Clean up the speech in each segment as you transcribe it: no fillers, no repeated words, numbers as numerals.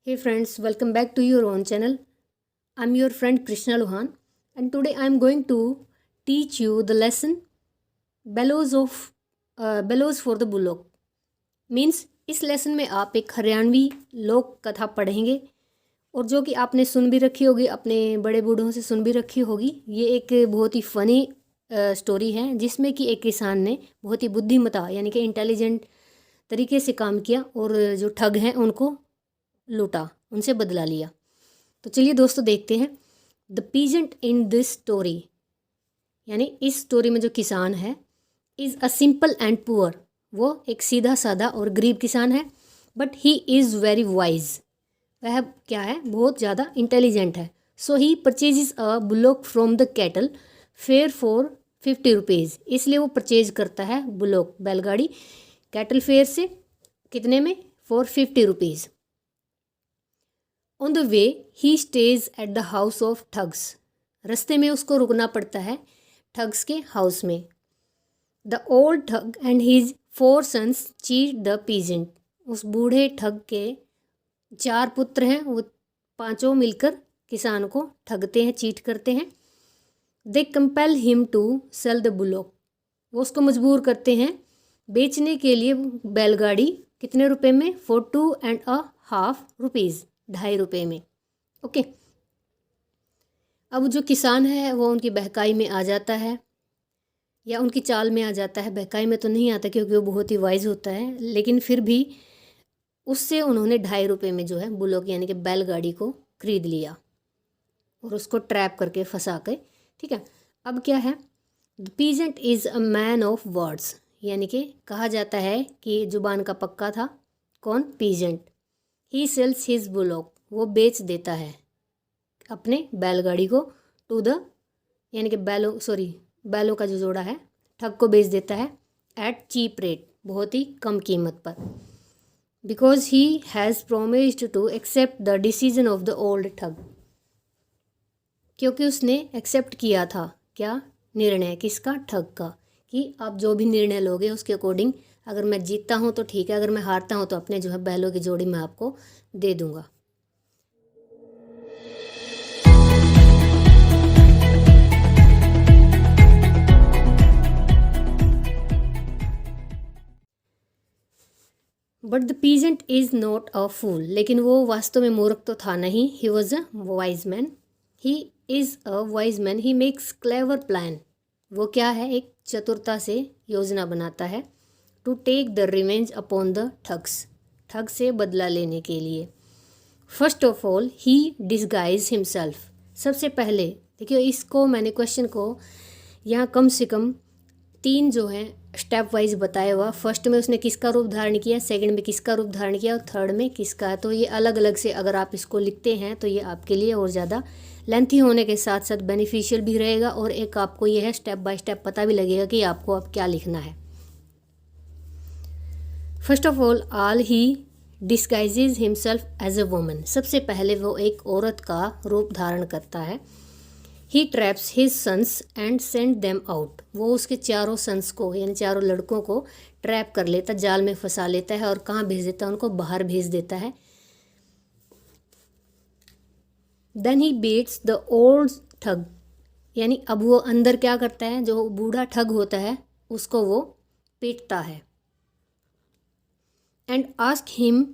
Hey friends, welcome back to your own channel. I'm your friend Krishna Lohan and today I'm going to teach you the lesson Bellows for the Bullock. Means इस lesson में आप एक हरियाणवी लोक कथा पढ़ेंगे और जो कि आपने सुन भी रखी होगी, अपने बड़े बूढ़ों से सुन भी रखी होगी। ये एक बहुत ही फ़नी स्टोरी है जिसमें कि एक किसान ने बहुत ही बुद्धिमता यानी कि इंटेलिजेंट तरीके से काम किया और जो ठग हैं उनको लूटा, उनसे बदला लिया। तो चलिए दोस्तों देखते हैं। The peasant in this story यानी इस स्टोरी में जो किसान है is a simple and poor, वो एक सीधा साधा और गरीब किसान है। But he is very wise, वह क्या है, बहुत ज़्यादा इंटेलिजेंट है। So he purchases a bullock from the cattle fair for 50 rupees, इसलिए वो परचेज करता है बुलोक बैलगाड़ी कैटल फेयर से, कितने में, for 50 rupees. On the way he stage at the house of thugs, रास्ते में उसको रुकना पड़ता है ठग्स के हाउस में। The old thug and his 4 sons cheat the peasant, उस बूढ़े ठग के 4 पुत्र हैं, वो पांचों मिलकर किसान को ठगते हैं, चीट करते हैं। They compel him to sell the bullock, वो उसको मजबूर करते हैं बेचने के लिए बैलगाड़ी, कितने रुपए में, फॉर 2.5 रुपीज़, 2.5 रुपये में। ओके, अब जो किसान है वो उनकी बहकाई में आ जाता है या उनकी चाल में आ जाता है। बहकाई में तो नहीं आता क्योंकि वो बहुत ही वाइज होता है, लेकिन फिर भी उससे उन्होंने 2.5 रुपये में जो है बुलोक यानी कि बैलगाड़ी को खरीद लिया और उसको ट्रैप करके फंसा के। ठीक है, अब क्या है, the peasant is a man of words, यानी कि कहा जाता है कि जुबान का पक्का था। कौन, पीजेंट। ही सेल्स हिज बुलोक, वो बेच देता है अपने बैलगाड़ी को टू द, यानी कि बैलों का जो जोड़ा है ठग को बेच देता है एट चीप रेट, बहुत ही कम कीमत पर। Because he has promised to accept the decision of the old thug, क्योंकि उसने एक्सेप्ट किया था क्या, निर्णय किसका, ठग का, कि आप जो भी निर्णय लोगे उसके अकॉर्डिंग, अगर मैं जीतता हूँ तो ठीक है, अगर मैं हारता हूँ तो अपने जो है बैलों की जोड़ी मैं आपको दे दूँगा। But the peasant is not a fool, लेकिन वो वास्तव में मूर्ख तो था नहीं। He was a wise man, he is a wise man, he makes clever plan, वो क्या है, एक चतुरता से योजना बनाता है। To take the revenge upon the thugs, ठग से बदला लेने के लिए। First of all he disguise himself, सबसे पहले देखिए इसको मैंने क्वेश्चन को यहाँ कम से कम 3 जो हैं स्टेप वाइज बताया हुआ। फर्स्ट में उसने किसका रूप धारण किया, सेकंड में किसका रूप धारण किया और थर्ड में किसका। तो ये अलग अलग से अगर आप इसको लिखते हैं तो ये आपके लिए और ज़्यादा लेंथी होने के साथ साथ बेनिफिशियल भी रहेगा और एक आपको ये है स्टेप बाय स्टेप पता भी लगेगा कि आपको अब क्या लिखना है। First of all he disguises himself as a woman, सबसे पहले वो एक औरत का रूप धारण करता है। He traps his sons and send them out, वो उसके 4 सन्स को यानी 4 लड़कों को ट्रैप कर लेता, जाल में फंसा लेता है और कहाँ भेज देता है, उनको बाहर भेज देता है। Then he beats the old thug, यानी अब वो अंदर क्या करता है, जो बूढ़ा ठग होता है उसको वो पीटता है। And ask him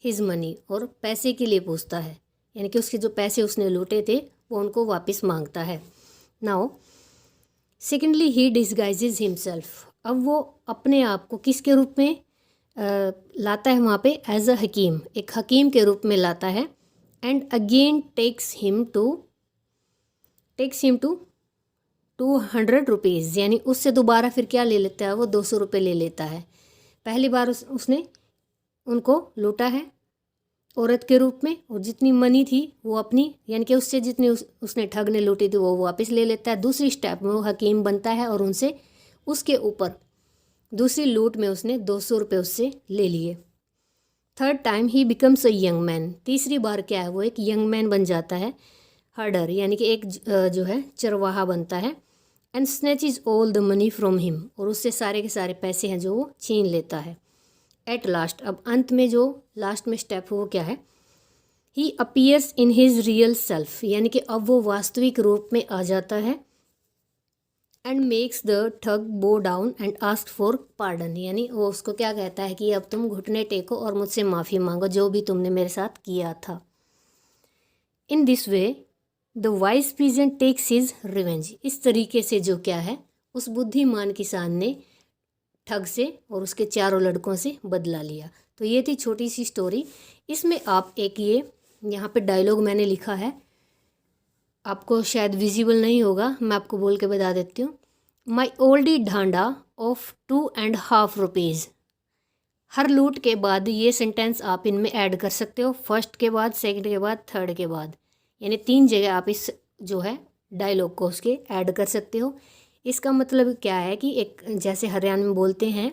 his money, और पैसे के लिए पूछता है, यानी कि उसके जो पैसे उसने लूटे थे वो उनको वापस मांगता है। Now secondly he disguises himself, अब वो अपने आप को किसके रूप में लाता है वहाँ पे, एज अ हकीम, एक हकीम के रूप में लाता है। And again takes him to 200 rupees, यानी उससे दोबारा फिर क्या ले लेता है, वो 200 रुपये ले लेता है। पहली बार उसने उनको लूटा है औरत के रूप में और जितनी मनी थी वो अपनी, यानी कि उससे जितनी उसने ठग ने लूटी थी वो वापस ले लेता है। दूसरी स्टेप में वो हकीम बनता है और उनसे उसके ऊपर दूसरी लूट में उसने 200 रुपये उससे ले लिए। Third time he becomes a young man, तीसरी बार क्या है, वो एक यंग मैन बन जाता है, हर्डर यानी कि एक जो है चरवाहा बनता है। And snatches all the money from him, और उससे सारे के सारे पैसे हैं जो वो छीन लेता है। एट लास्ट, अब अंत में जो लास्ट में स्टेप है वो क्या है, ही appears in his real self, यानी कि अब वो वास्तविक रूप में आ जाता है। एंड मेक्स द ठग बो down and ask for pardon, यानी वो उसको क्या कहता है कि अब तुम घुटने टेको और मुझसे माफ़ी मांगो जो भी तुमने मेरे साथ किया था। In this way the wise peasant takes his revenge, इस तरीके से जो क्या है उस बुद्धिमान किसान ने ठग से और उसके चारों लड़कों से बदला लिया। तो ये थी छोटी सी स्टोरी। इसमें आप एक ये यहाँ पे डायलॉग मैंने लिखा है, आपको शायद विजिबल नहीं होगा, मैं आपको बोल के बता देती हूँ। माई ओल्डी ढांडा ऑफ 2.5 रुपीज़। हर लूट के बाद ये सेंटेंस आप इनमें ऐड कर सकते हो, फर्स्ट के बाद, सेकंड के बाद, थर्ड के बाद, यानी 3 जगह आप इस जो है डायलॉग को उसके ऐड कर सकते हो। इसका मतलब क्या है कि एक जैसे हरियाणा में बोलते हैं,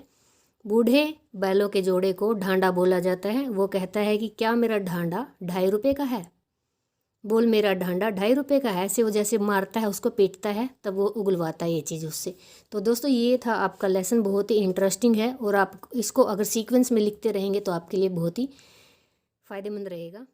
बूढ़े बैलों के जोड़े को ढांडा बोला जाता है। वो कहता है कि क्या मेरा ढांडा 2.5 रुपये का है, बोल मेरा ढांडा 2.5 रुपये का है। ऐसे वो जैसे मारता है, उसको पीटता है, तब वो उगलवाता है ये चीज़ उससे। तो दोस्तों ये था आपका लेसन, बहुत ही इंटरेस्टिंग है और आप इसको अगर सीक्वेंस में लिखते रहेंगे तो आपके लिए बहुत ही फ़ायदेमंद रहेगा।